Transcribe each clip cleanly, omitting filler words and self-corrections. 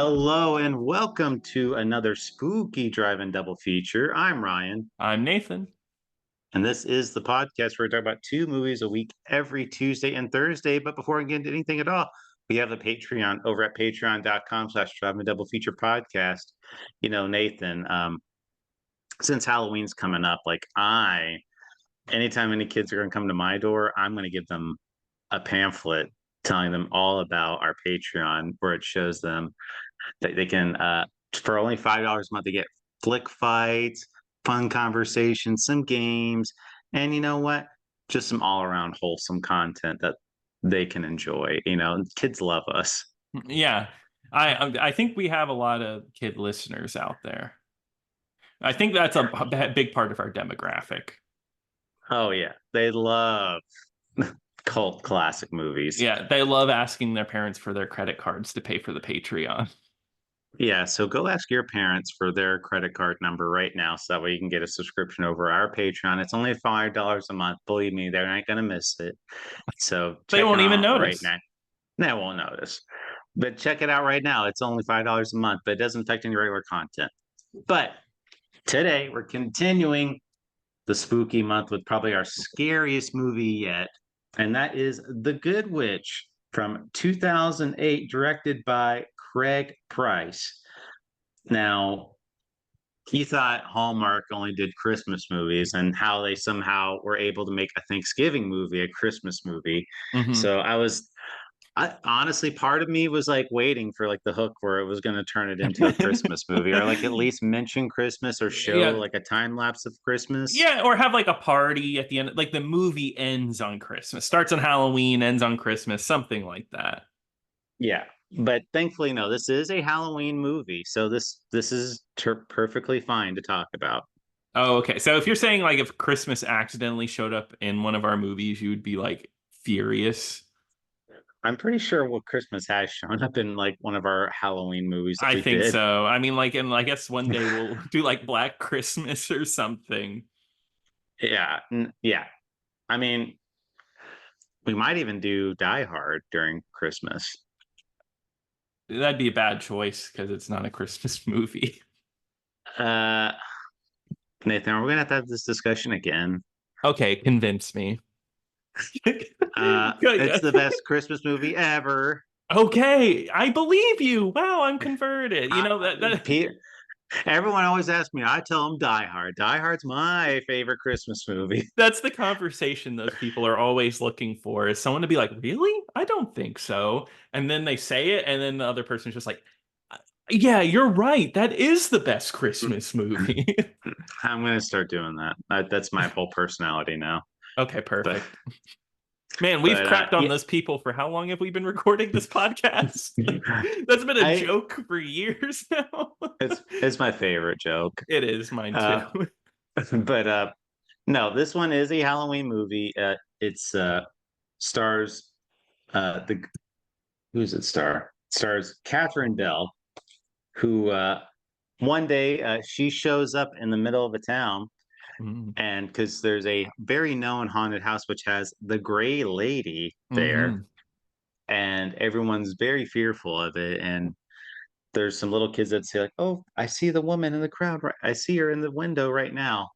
Hello and welcome to another spooky drive-in double feature. I'm Ryan, I'm Nathan. and this is the podcast where we talk about two movies a week every Tuesday and Thursday. But before we get into anything at all, we have the Patreon over at patreon.com/slash drive-in double feature podcast. Nathan, since Halloween's coming up, anytime any kids are going to come to my door, I'm going to give them a pamphlet telling them all about our Patreon, where it shows them they can for only $5 a month they get flick fights, fun conversations, some games, and you know what, just some all-around wholesome content that they can enjoy. Kids love us. Yeah, I think we have a lot of kid listeners out there. I think that's a big part of our demographic. Oh yeah, they love cult classic movies. Yeah, they love asking their parents for their credit cards to pay for the Patreon. Yeah, so go ask your parents for their credit card number right now so that way you can get a subscription over our Patreon. It's only $5 a month. Believe me, they're not going to miss it. So They check it won't even out right notice. now. They won't notice. But check it out right now. It's only $5 a month, but it doesn't affect any regular content. But today we're continuing the spooky month with probably our scariest movie yet, and that is The Good Witch from 2008, directed by Craig Price. Now, he thought Hallmark only did Christmas movies and how they somehow were able to make a Thanksgiving movie a Christmas movie. Hmm. So I honestly, part of me was like waiting for like the hook where it was going to turn it into a Christmas movie, or like at least mention Christmas or show Yeah, like a time lapse of Christmas. yeah, or have like a party at the end. Like the movie ends on Christmas, starts on Halloween, ends on Christmas, something like that. Yeah, but thankfully, no. This is a Halloween movie, so this is perfectly fine to talk about. Oh, okay. So if you're saying like if Christmas accidentally showed up in one of our movies, you would be like furious. I'm pretty sure what Christmas has shown up in like one of our Halloween movies that I we think did. so. I mean, like, and I guess one day we'll do like Black Christmas or something. Yeah, yeah. I mean, we might even do Die Hard during Christmas. That'd be a bad choice because it's not a Christmas movie. Uh, Nathan, we're gonna have to have this discussion again. Okay, convince me. It's the best Christmas movie ever. Okay, I believe you. Wow, I'm converted. You I, know that. Pe- Everyone always asks me. I tell them Die Hard. Die Hard's my favorite Christmas movie. That's the conversation those people are always looking for, is someone to be like, really? I don't think so. And then they say it, and then the other person's just like, yeah, you're right. That is the best Christmas movie. I'm gonna start doing that. That's my whole personality now. Okay, But perfect. Man, we've but crapped on yeah, those people for how long have we been recording this podcast? That's been a I joke for years now. it's my favorite joke. It is mine too. Uh, but no, this one is a Halloween movie. It's stars the who's it star? Stars Catherine Bell, who one day she shows up in the middle of a town, Mm-hmm. and because there's a very known haunted house which has the Gray Lady there, Mm-hmm. and everyone's very fearful of it. And there's some little kids that say like, "Oh, I see the woman in the crowd. Right, I see her in the window right now."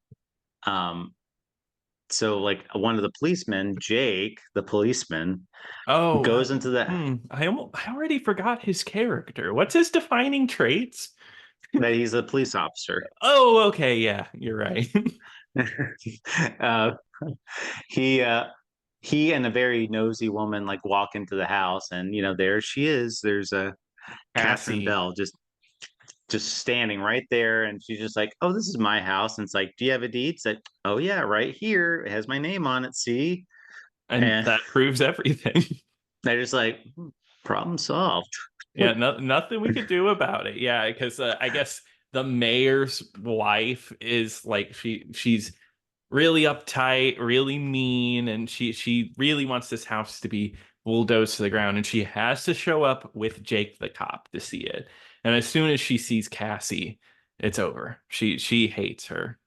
Um, so like one of the policemen, Jake, the policeman, Oh, goes into the I already forgot his character. What's his defining traits? that he's a police officer. Oh, okay, yeah, you're right. uh, he uh, he and a very nosy woman like walk into the house, and there she is. There's a Catherine Cassie. Bell just standing right there, and she's just like, "Oh, this is my house." And it's like, "Do you have a deed?" It's like, "Oh yeah, right here. It has my name on it. See?" And And that proves everything. they're just like, problem solved. Yeah, nothing we could do about it. Yeah, because I guess the mayor's wife is like she's really uptight, really mean, and she really wants this house to be bulldozed to the ground, and she has to show up with Jake the cop to see it. And as soon as she sees Cassie, it's over. She hates her.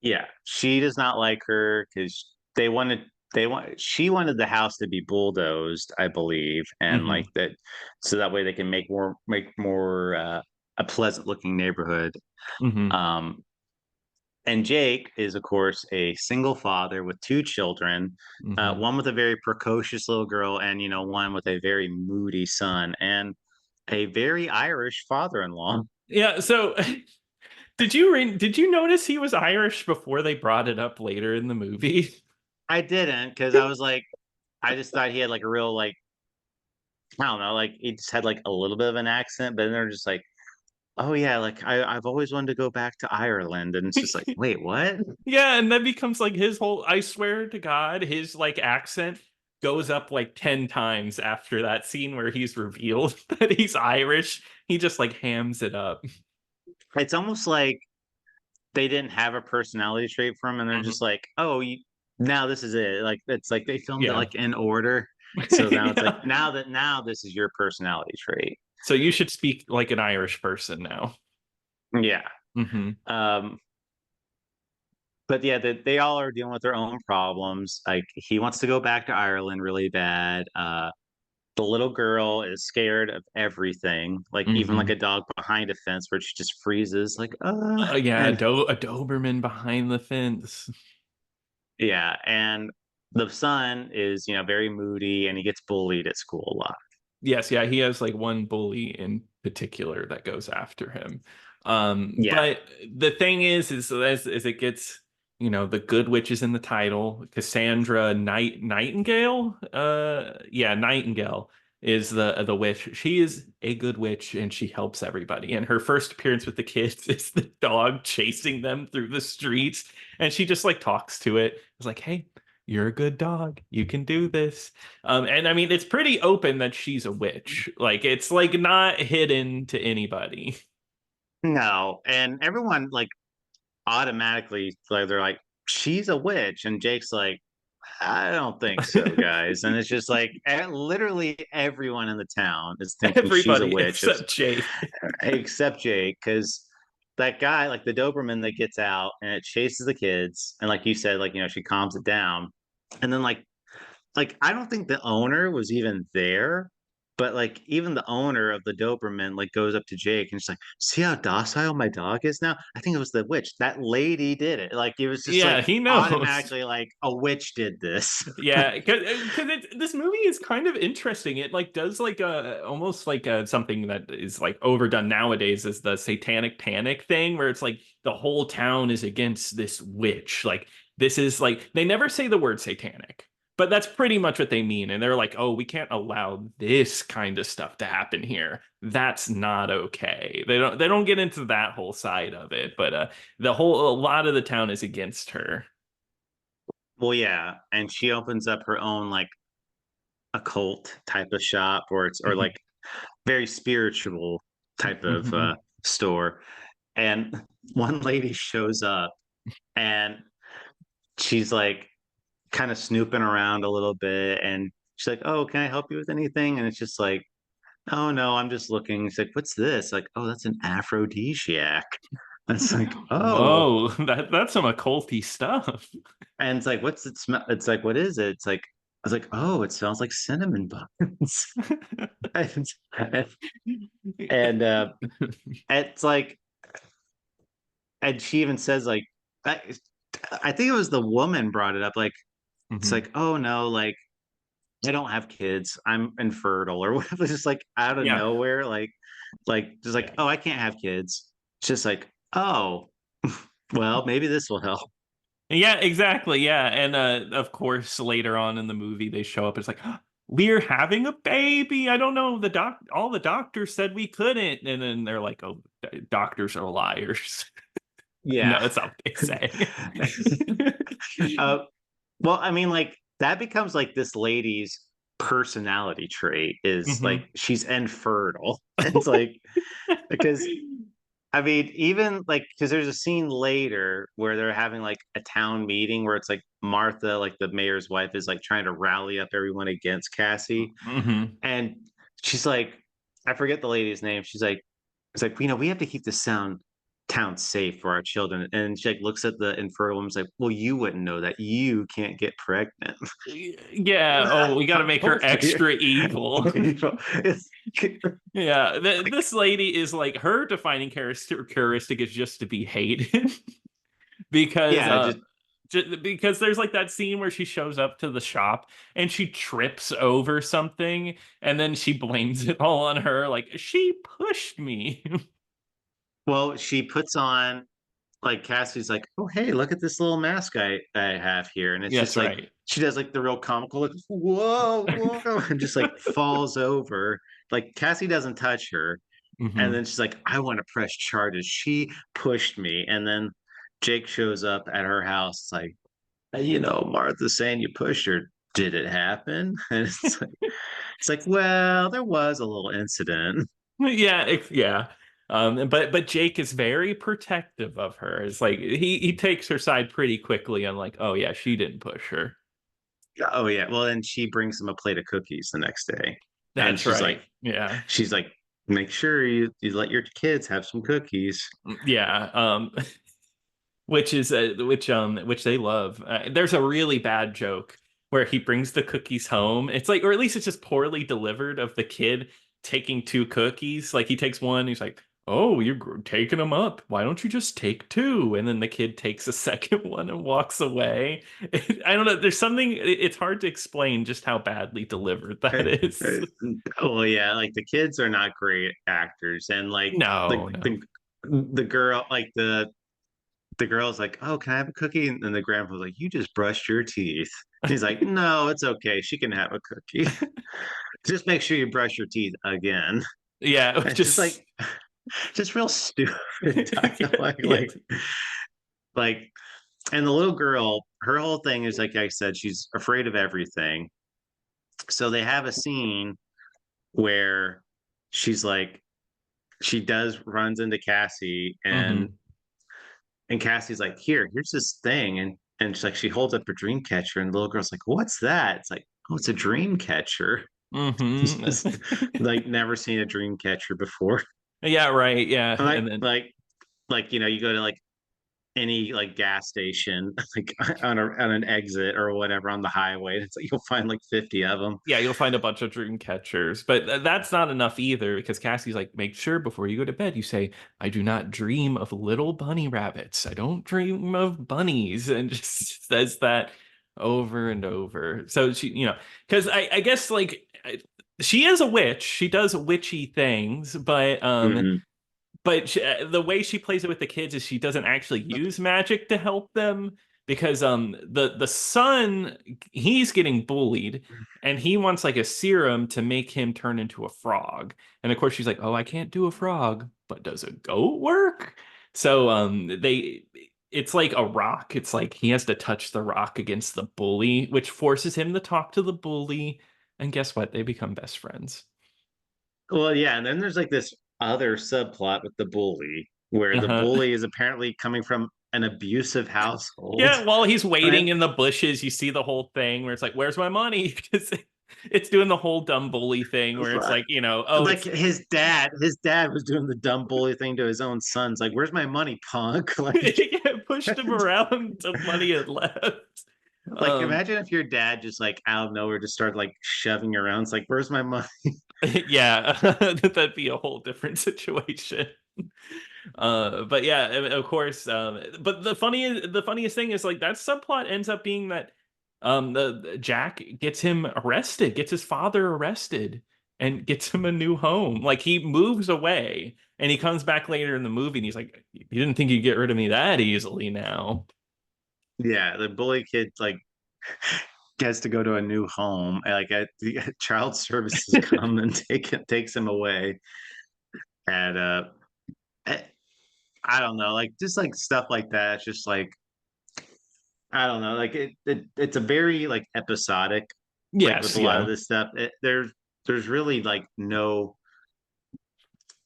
Yeah, she does not like her because they wanted she wanted the house to be bulldozed, I believe, and Hmm. like that, so that way they can make more a pleasant looking neighborhood. Hmm. Um, and Jake is, of course, a single father with two children, Hmm. one with a very precocious little girl, and one with a very moody son, and a very Irish father-in-law. Yeah. So, did you notice he was Irish before they brought it up later in the movie? I didn't, because I was like, I just thought he had like a real like, I don't know, like he just had like a little bit of an accent, but then they're just like, oh yeah, like I've always wanted to go back to Ireland, and it's just like, wait, what? Yeah, and that becomes like his whole, I swear to God, his like accent goes up like 10 times after that scene where he's revealed that he's Irish. He just like hams it up. It's almost like they didn't have a personality trait for him, and they're Mhm. just like, oh, now this is it. Like it's like they filmed it Yeah. like in order, so now it's like Yeah. now this is your personality trait. So you should speak like an Irish person now. Yeah. Hmm. Um, but yeah, they all are dealing with their own problems. Like he wants to go back to Ireland really bad. The little girl is scared of everything, like even like Hmm. a dog behind a fence where she just freezes, like Yeah, and A Doberman behind the fence. yeah, and the son is very moody, and he gets bullied at school a lot. Yes, yeah, he has like one bully in particular that goes after him. Yeah, But the thing is as it gets, the good witch is in the title. Cassandra Nightingale. Yeah, Nightingale is the witch. She is a good witch and she helps everybody. And her first appearance with the kids is the dog chasing them through the streets, and she just like talks to it. It's like, hey, you're a good dog. You can do this. And I mean, it's pretty open that she's a witch. Like, it's like not hidden to anybody. no, and everyone like automatically like they're like, she's a witch, and Jake's like, I don't think so, guys. And it's just like literally everyone in the town is thinking she's a Everybody witch, except Jake. except Jake, because that guy, like the Doberman that gets out and it chases the kids, and like you said, like she calms it down, and then like I don't think the owner was even there, but like even the owner of the Doberman like goes up to Jake and she's like, "See how docile my dog is now? I think it was the witch. That lady did it. Like it was just Yeah, like he knows. automatically like a witch did this." Yeah, because this movie is kind of interesting. It like does like a almost like something that is like overdone nowadays is the satanic panic thing, where it's like the whole town is against this witch. Like this is like they never say the word satanic, but that's pretty much what they mean. And they're like, oh, we can't allow this kind of stuff to happen here. That's not okay. They don't get into that whole side of it, but a lot of the town is against her. Well, yeah, and she opens up her own like occult type of shop, or Mhm. like very spiritual type of Mhm. store. And one lady shows up, and she's like kind of snooping around a little bit, and she's like, "Oh, can I help you with anything?" And it's just like, "Oh no, I'm just looking." It's like, "What's this?" Like, "Oh, that's an aphrodisiac." It's like, "Oh," Whoa, that's some occulty stuff. and it's like, "What's it smell?" It's like, "What is it?" It's like, I was like, "Oh, it smells like cinnamon buns." and and it's like, and she even says like, I, I think it was the woman brought it up. Like, it's Mhm. like, "Oh no, like I don't have kids. I'm infertile," or whatever. Just like out of Yeah. nowhere, like just like, "Oh, I can't have kids." It's just like, "Oh, well, maybe this will help." Yeah, exactly. Yeah. And of course later on in the movie they show up, it's like, we're having a baby. I don't know. All the doctors said we couldn't. And then they're like, oh, doctors are liars. No, Yeah. that's not what they say. uh, well, I mean, like that becomes like this lady's personality trait is like Hmm. she's infertile. It's like because I mean, even like because there's a scene later where they're having like a town meeting where it's like Martha, like the mayor's wife, is like trying to rally up everyone against Cassie, Hmm. and she's like, I forget the lady's name. She's like, it's like we have to keep this sound. town's safe for our children. And she like looks at the infertile woman's like, well, you wouldn't know that. You can't get pregnant. Yeah. Oh, we got to make her extra evil. Yeah. This lady is like, her defining characteristic is just to be hated. Because Yeah, just because there's like that scene where she shows up to the shop and she trips over something and then she blames it all on her, like she pushed me. well, she puts on like Cassie's like, oh hey, look at this little mask I have here. And it's Yes, just like right. she does like the real comical like whoa, whoa, and just like falls over. Like Cassie doesn't touch her. And Hmm. then she's like, I want to press charges. She pushed me. And then Jake shows up at her house, like, you know, Martha's saying you pushed her. Did it happen? And it's like, well, there was a little incident. Yeah, yeah. But Jake is very protective of her. It's like he takes her side pretty quickly and like, oh yeah, she didn't push her. Oh yeah. Well, then she brings him a plate of cookies the next day. And That's right. Yeah. she's like, make sure you let your kids have some cookies. Yeah. Which is which they love. There's a really bad joke where he brings the cookies home. It's like, or at least it's just poorly delivered of the kid taking two cookies. Like he takes one, he's like, "Oh, you're taking them up. Why don't you just take two?" And then the kid takes a second one and walks away. I don't know. There's something. It's hard to explain just how badly delivered that is. Well, yeah, like the kids are not great actors, and like No, the no. the the girl, like the girl's like, "Oh, can I have a cookie?" And then the grandpa's like, "You just brushed your teeth." He's like, "No, it's okay. She can have a cookie. Just make sure you brush your teeth again." Yeah, And it's just just like, just real stupid dialogue. yeah. Like, and the little girl, her whole thing is like I said, she's afraid of everything. So they have a scene where she's like, she does runs into Cassie, Hmm. and Cassie's like, here's this thing. And she's like, she holds up a dream catcher, and the little girl's like, what's that? It's like, oh, it's a dream catcher. Hmm. Just, like never seen a dream catcher before. Yeah, right. Yeah. And And then like, you know, you go to like any like gas station, like on an exit or whatever on the highway. It's like you'll find like 50 of them. yeah, you'll find a bunch of dream catchers. But that's not enough either because Cassie's like, make sure before you go to bed, you say, I do not dream of little bunny rabbits. I don't dream of bunnies. And just says that over and over. So she, because I guess like she is a witch. She does witchy things, Mhm. but the way she plays it with the kids is she doesn't actually use magic to help them because the son, he's getting bullied and he wants like a serum to make him turn into a frog, and of course she's like, oh, I can't do a frog, but does a goat work? So they it's like a rock. It's like he has to touch the rock against the bully, which forces him to talk to the bully, and guess what, they become best friends. Well, yeah, and then there's like this other subplot with the bully, where the Uh-huh. bully is apparently coming from an abusive household. Yeah, while he's And waiting in the bushes, you see the whole thing where it's like, "Where's my money?" Because it's doing the whole dumb bully thing where it's like, oh, like it's his dad was doing the dumb bully thing to his own sons. Like, where's my money, punk? yeah, pushed him around until money had left. Like Um, imagine if your dad just like out of nowhere just started like shoving you around. It's like, where's my money? yeah, that'd be a whole different situation. But yeah, of course. But the funniest thing is like that subplot ends up being that the Jack gets him arrested, gets his father arrested, and gets him a new home. Like he moves away, and he comes back later in the movie, and he's like, "You didn't think you'd get rid of me that easily now." Yeah, the bully kid like gets to go to a new home. And, like the child services come and takes him away. And I, I don't know, like just like stuff like that. It's just like I don't know, like it's a very like episodic, like with Yes, a lot of yeah. this stuff. There's really like no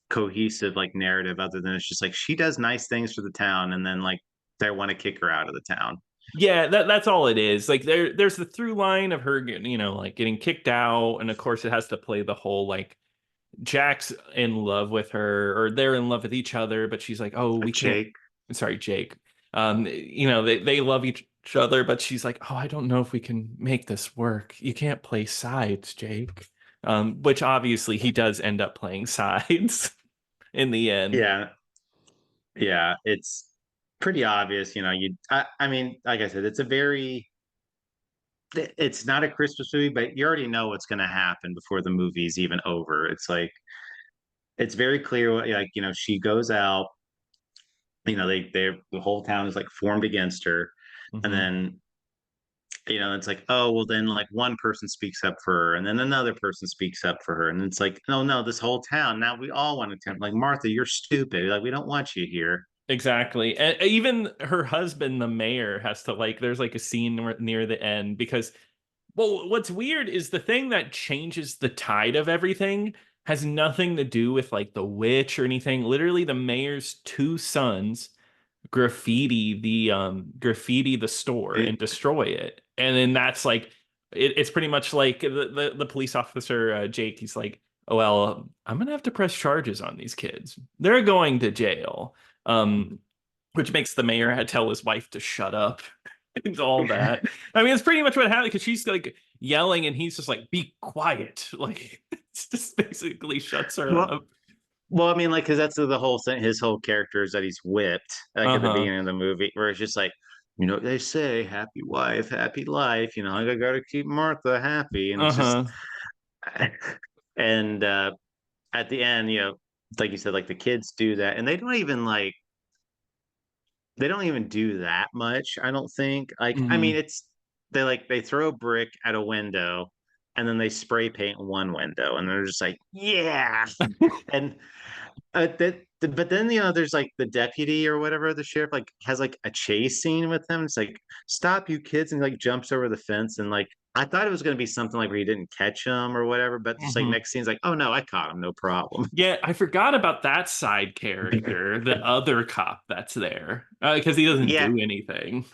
cohesive like narrative other than it's just like she does nice things for the town, and then like they want to kick her out of the town. Yeah, that's all it is. Like there's the through line of her, like getting kicked out, and of course it has to play the whole like Jack's in love with her, or they're in love with each other, but she's like, oh, we can't. Jake. Sorry, Jake. They love each other, but she's like, oh, I don't know if we can make this work. You can't play sides, Jake. Which obviously he does end up playing sides in the end. Yeah, yeah, it's pretty obvious, I mean, like I said, it's not a Christmas movie, but you already know what's going to happen before the movie's even over. It's like it's very clear like, she goes out, the whole town is like formed against her. And Hmm. then, it's like, oh, well, then like one person speaks up for her, and then another person speaks up for her. And it's like, no, no, this whole town, now we all want to attempt, like, Martha, you're stupid. Like, we don't want you here. Exactly. And even her husband, the mayor, has to like, there's like a scene near the end because, well, what's weird is the thing that changes the tide of everything has nothing to do with like the witch or anything. Literally, the mayor's two sons graffiti the store and It, destroy it. And then that's like it's pretty much like the police officer Jake, he's like, oh well, I'm gonna have to press charges on these kids. They're going to jail. Um which makes the mayor tell his wife to shut up and all that. I mean, it's pretty much what happened because she's like yelling and he's just like, be quiet. Like it's just basically shuts her well, up. well, I mean, like, because that's the whole thing. His whole character is that he's whipped, like at the Uh-huh. beginning of the movie, where it's just like, they say, happy wife, happy life. I gotta keep Martha happy, and it's just, Uh-huh. and at the end, like you said, like the kids do that, and they don't even do that much. I don't think. Like, I mean, Hmm. they throw a brick at a window, and then they spray paint one window, and they're just like, yeah, and but then there's like the deputy or whatever, the sheriff, like has like a chase scene with them. It's like, stop, you kids, and like jumps over the fence, and like I thought it was going to be something like where he didn't catch him or whatever, but just like Hmm. next scene's like, oh no, I caught him, no problem. Yeah, I forgot about that side character, the other cop that's there, because he doesn't Yeah, do anything.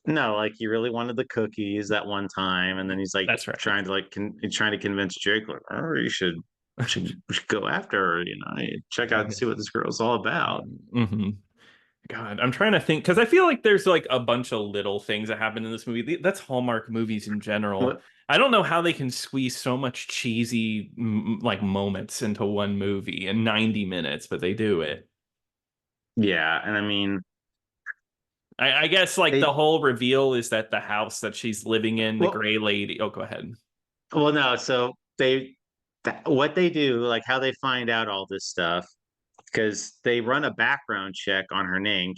no, like he really wanted the cookies that one time, and then he's like That's right. trying to convince Jake, like, oh, we should go after her, check out and see what this girl's all about. Hmm. God, I'm trying to think because I feel like there's like a bunch of little things that happen in this movie. That's Hallmark movies in general. What? I don't know how they can squeeze so much cheesy like moments into one movie in 90 minutes, but they do it. Yeah, and I mean, I guess like the they whole reveal is that the house that she's living in, the well, gray lady. Oh, go ahead. well, no, so what they do, like how they find out all this stuff, because they run a background check on her name,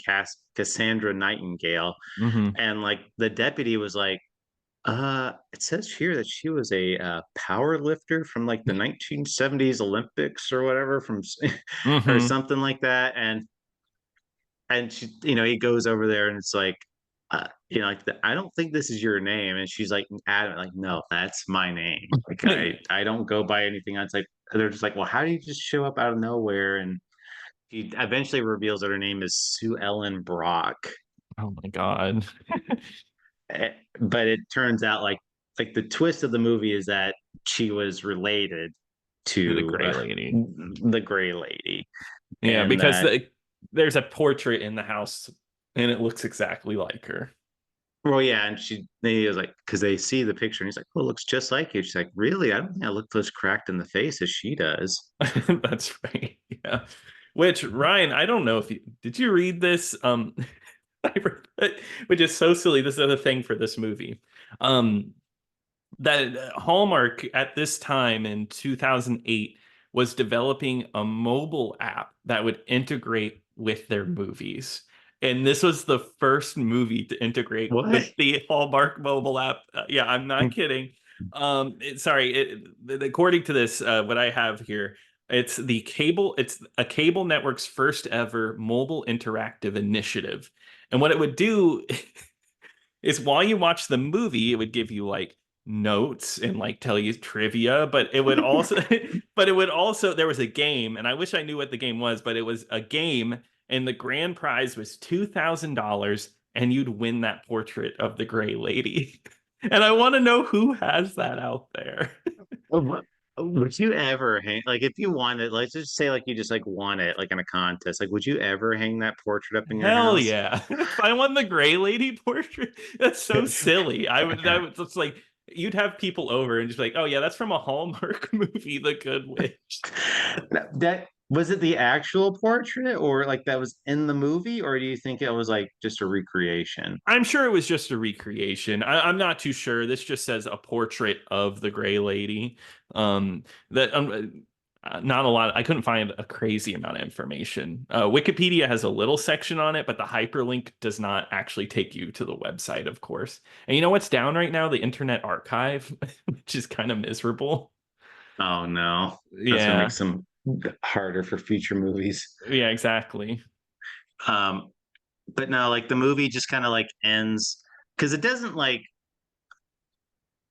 Cassandra Nightingale, Hmm. and like the deputy was like, it says here that she was a power lifter from like the 1970s Olympics or whatever, or Hmm. something like that. And she, he goes over there and it's like, like I don't think this is your name. And she's like adamant, like, no, that's my name. Like I don't go by anything else. Like they're just like, well, how do you just show up out of nowhere? And he eventually reveals that her name is Sue Ellen Brock. Oh my God. But it turns out like the twist of the movie is that she was related The to gray lady. the Gray Lady, Yeah, and because that there's a portrait in the house and it looks exactly like her. well, yeah, and they was like, because they see the picture, and he's like, "Oh, it looks just like you." She's like, "Really? I don't think I look as cracked in the face as she does." That's right. Yeah. Which Ryan, I don't know if you did you read this? Which is so silly. This is the thing for this movie. Um, that Hallmark at this time in 2008 was developing a mobile app that would integrate with their movies. And this was the first movie to integrate with What? the Hallmark mobile app. Yeah, I'm not kidding. According to this, what I have here, it's a cable network's first ever mobile interactive initiative. And what it would do is while you watch the movie, it would give you like notes and like tell you trivia, but it would also there was a game, and I wish I knew what the game was, but it was a game, and the grand prize was $2,000, and you'd win that portrait of the Gray Lady. And I want to know who has that out there. Would you ever hang like if you wanted, let's just say like you just like won it like in a contest, like would you ever hang that portrait up in your Hell house? yeah. If I won the Gray Lady portrait, that's so silly. I would just like, you'd have people over and just be like, oh yeah, that's from a Hallmark movie, The Good Witch. That was it the actual portrait or like that was in the movie, or do you think it was like just a recreation? I'm sure it was just a recreation. I'm not too sure. This just says a portrait of the Gray Lady. That not a lot. I couldn't find a crazy amount of information. Wikipedia has a little section on it, but the hyperlink does not actually take you to the website, of course. And you know what's down right now? The Internet Archive, which is kind of miserable. Oh no. That's what Yeah, makes them harder for future movies. yeah, exactly. Um, but no, like the movie just kind of like ends because it doesn't like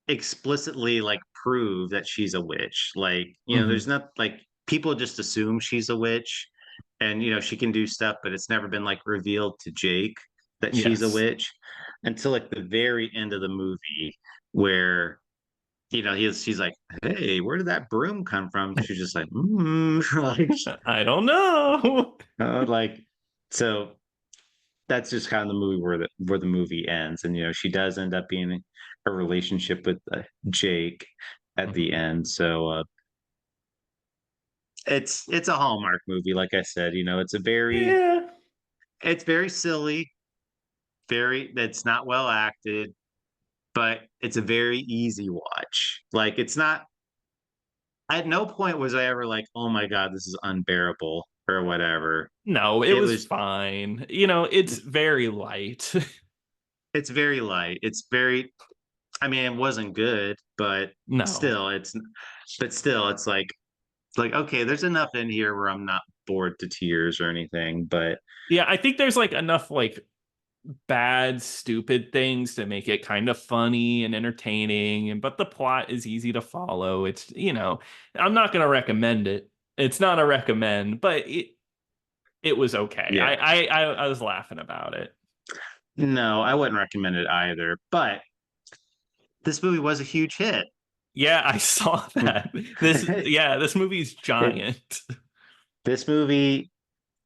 explicitly like prove that she's a witch. Like, Hmm. there's not like people just assume she's a witch and she can do stuff, but it's never been like revealed to Jake that she's a Yes. witch until like the very end of the movie where she's like, "Hey, where did that broom come from?" She's just like, like, I don't know. like so that's just kind of the movie where the movie ends, and she does end up being in a relationship with Jake at the Mhm. end. So it's a Hallmark movie, like I said. Yeah. It's very silly, very it's not well acted, but it's a very easy watch. Like it's not. At no point was I ever like, "Oh my god, this is unbearable" or whatever. No, it It was was fine. It's very light. it's very light. It's very I mean, it wasn't good, but No. still, it's like okay, there's enough in here where I'm not bored to tears or anything. But Yeah, I think there's like enough like bad, stupid things to make it kind of funny and entertaining, and but the plot is easy to follow. I'm not gonna recommend it. It's not a recommend, but it was okay. yeah, I was laughing about it. no, I wouldn't recommend it either. But this movie was a huge hit. Yeah, I saw that. This movie's it giant. this movie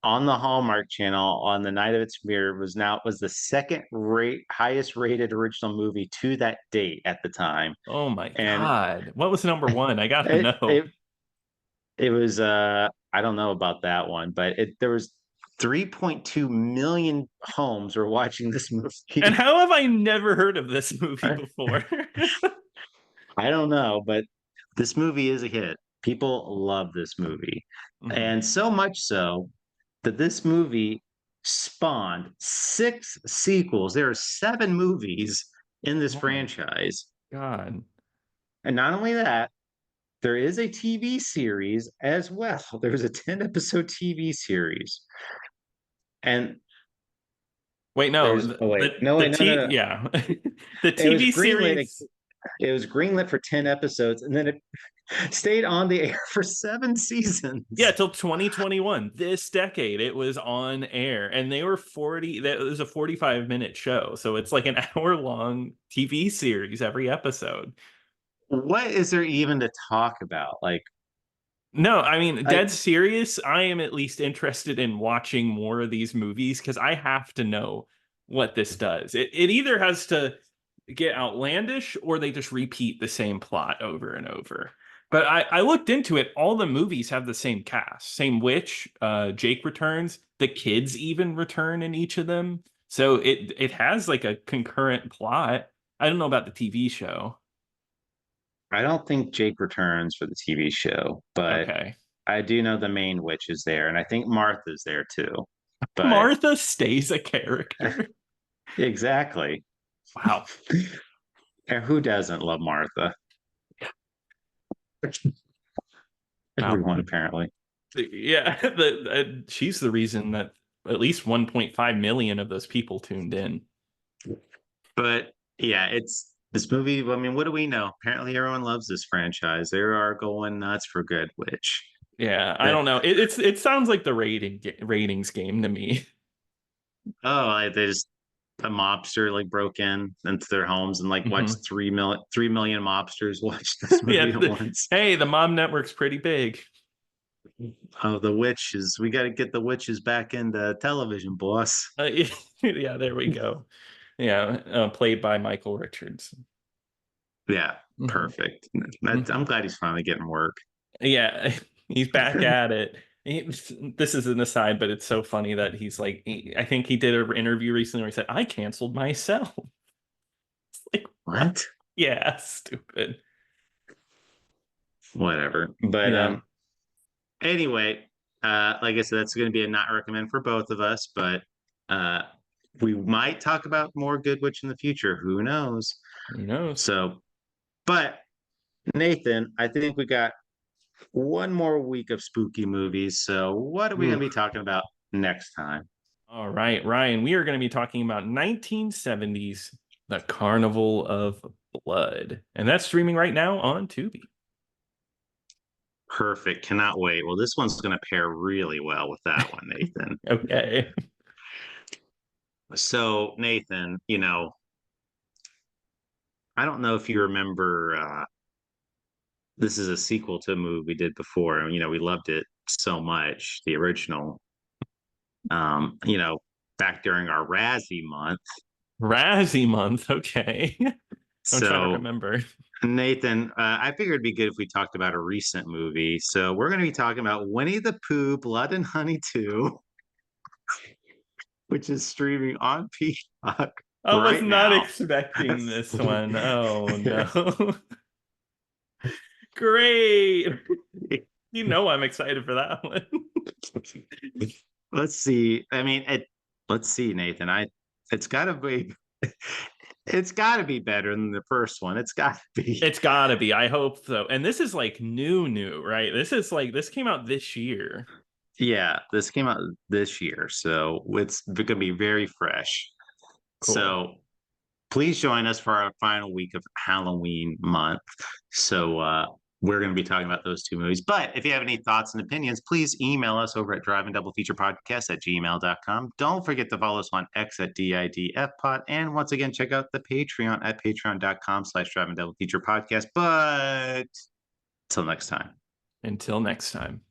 on the Hallmark Channel on the night of its premiere was the second rate highest rated original movie to that date at the time, Oh my and God. What was number one? I gotta it know. it it was I don't know about that one, but there was 3.2 million homes were watching this And movie. how have I never heard of this movie before? I don't know, but this movie is a hit. People love this movie. Mhm. And so much so that this movie spawned six sequels. There are seven movies in this Oh my franchise. God. And not only that, there is a TV series as well. There was a 10 episode TV series. And Wait, no. there's oh wait, no The wait, no, no, T no. yeah. The It was TV greenlit. series. It was greenlit for 10 episodes and then it stayed on the air for 7 seasons. Yeah, till 2021. This decade it was on air and they were 40 that was a 45-minute show. So it's like an hour long TV series every episode. What is there even to talk about? Like No, I mean, I dead serious. I am at least interested in watching more of these movies because I have to know what this does. It either has to get outlandish or they just repeat the same plot over and over. But I looked into it. All the movies have the same cast, same witch. Jake returns. The kids even return in each of them. So it has like a concurrent plot. I don't know about the TV show. I don't think Jake returns for the TV show, but Okay. I do know the main witch is there, and I think Martha's there too. But Martha stays a character. exactly. Wow. And who doesn't love Martha? Wow. Everyone apparently. Yeah, she's the reason that at least 1.5 million of those people tuned in. But yeah, it's this movie. I mean, what do we know? Apparently, everyone loves this franchise. They are going nuts for Good Witch. Yeah, I That don't know. It sounds like the ratings game to me. oh, they just a mobster like broke in into their homes and like watched Mhm. 3 million mobsters watch this movie Yeah. at once. Hey, the mom network's pretty big. Oh, the witches. We got to get the witches back into television, boss. Yeah, there we go. Yeah, played by Michael Richards. Yeah, Mhm. perfect. Mhm. I'm glad he's finally getting work. Yeah, he's back at it. This is an aside, but it's so funny that he's like, I think he did an interview recently where he said, I canceled myself. It's like, what? What? Yeah, stupid. Whatever. But Yeah, anyway, like I said, that's going to be a not recommend for both of us, but uh we might talk about more Good Witch in the future. Who knows? who knows? So, but Nathan, I think we got one more week of spooky movies. So, what are we going to be Oof. talking about next time? All right, Ryan, we are going to be talking about 1970s The Carnival of Blood. And that's streaming right now on Tubi. Perfect. Cannot wait. Well, this one's going to pair really well with that one, Nathan. Okay. So, Nathan, I don't know if you remember, this is a sequel to a movie we did before. And, we loved it so much, the original. Um, you know, back during our Razzie month. Razzie month. Okay. I'm trying to So, remember. Nathan, I figured it'd be good if we talked about a recent movie. So, we're going to be talking about Winnie the Pooh, Blood and Honey 2, which is streaming on Peacock I was right not now. expecting this one. Oh no. Great. You know I'm excited for that one. Let's see. I mean, let's see, Nathan. It's got to be it's got to be better than the first one. It's got to be. It's gotta be. I hope so. And this is like new, right? This is like this came out this year. Yeah, this came out this year, so it's going to be very fresh. Cool. So please join us for our final week of Halloween month. So we're going to be talking about those two movies. But if you have any thoughts and opinions, please email us over at drivingdoublefeaturepodcast@gmail.com. Don't forget to follow us on X at DIDFpod. And once again, check out the Patreon at patreon.com/drivingdoublefeaturepodcast. But till next time. Until next time.